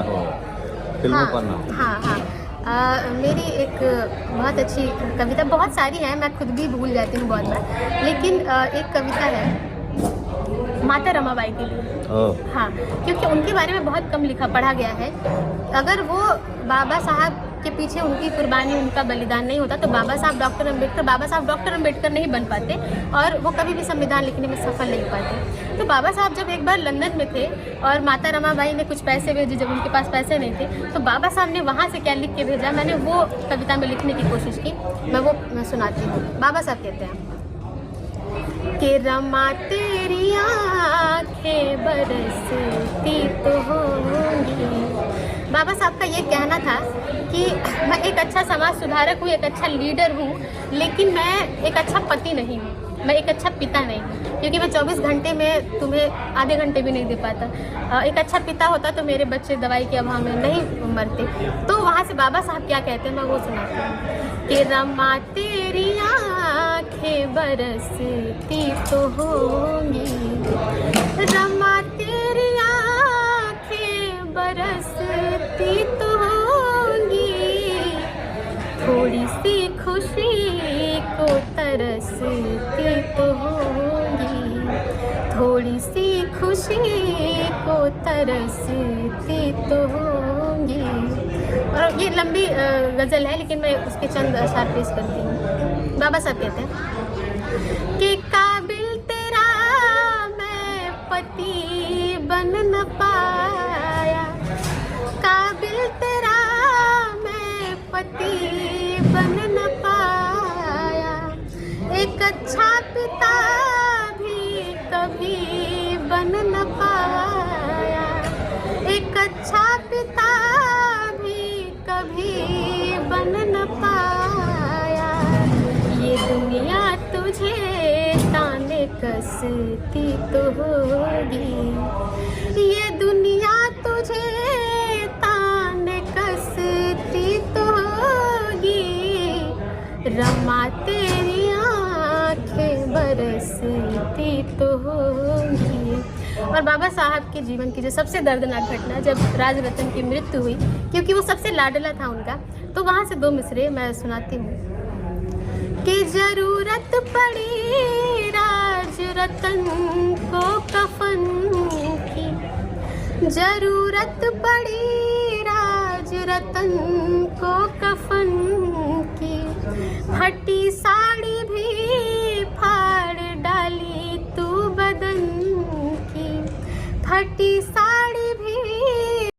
हो फिल्मों पर ना। हाँ हाँ मेरी एक बहुत अच्छी कविता, बहुत सारी हैं, मैं खुद भी भूल जाती हूँ बहुत बार, लेकिन एक कविता है माता रमाबाई के लिए। हाँ, क्योंकि उनके बारे में बहुत कम लिखा पढ़ा गया है। अगर वो बाबा साहब के पीछे उनकी कुर्बानी, उनका बलिदान नहीं होता तो बाबा साहब डॉक्टर अम्बेडकर नहीं बन पाते और वो कभी भी संविधान लिखने में सफल नहीं पाते। तो बाबा साहब जब एक बार लंदन में थे और माता रमाबाई ने कुछ पैसे भेजे, जब उनके पास पैसे नहीं थे तो बाबा साहब ने वहाँ से क्या लिख के भेजा, मैंने वो कविता में लिखने की कोशिश की, मैं सुनाती हूँ। बाबा साहब कहते हैं कि रमा तेरी आँखें बरसती तो होंगी। बाबा साहब का ये कहना था कि मैं एक अच्छा समाज सुधारक हूँ, एक अच्छा लीडर हूँ, लेकिन मैं एक अच्छा पति नहीं हूँ, मैं एक अच्छा पिता नहीं हूँ, क्योंकि मैं 24 घंटे में तुम्हें आधे घंटे भी नहीं दे पाता। एक अच्छा पिता होता तो मेरे बच्चे दवाई के अभाव में नहीं मरते। तो वहाँ से बाबा साहब क्या कहते हैं मैं वो सुनाती हूँ कि रमा तेरी आँखें बरसती तो होंगी, रमा तेरी आँखें बरसती तो होंगी, थोड़ी सी खुशी को तरसती तो होंगी, थोड़ी सी खुशी को तरसती तो होंगी। और ये लंबी गज़ल है, लेकिन मैं उसके चंद अशार पेश करती हूँ। बाबा साहब कहते हैं कि काबिल तेरा मैं पति बन न पाया, काबिल तेरा मैं पति बन न पाया, एक अच्छा पिता भी कभी बन न पाया, एक अच्छा पिता भी कभी बन न पाया, ये दुनिया तुझे ताने कसती तो होगी, ये दुनिया तुझे ताने कसती तो होगी, रमा तेरी आँखें बरसती तो होगी। और बाबा साहब के जीवन की जो सबसे दर्दनाक घटना, जब राज रतन की मृत्यु हुई, क्योंकि वो सबसे लाडला था उनका, तो वहाँ से 2 मिसरे मैं सुनाती हूँ कि जरूरत पड़ी राज रतन को कफन की, जरूरत पड़ी राज रतन को कफन की, फटी साड़ी भी फाड़ डाली तू बदन की, फटी साड़ी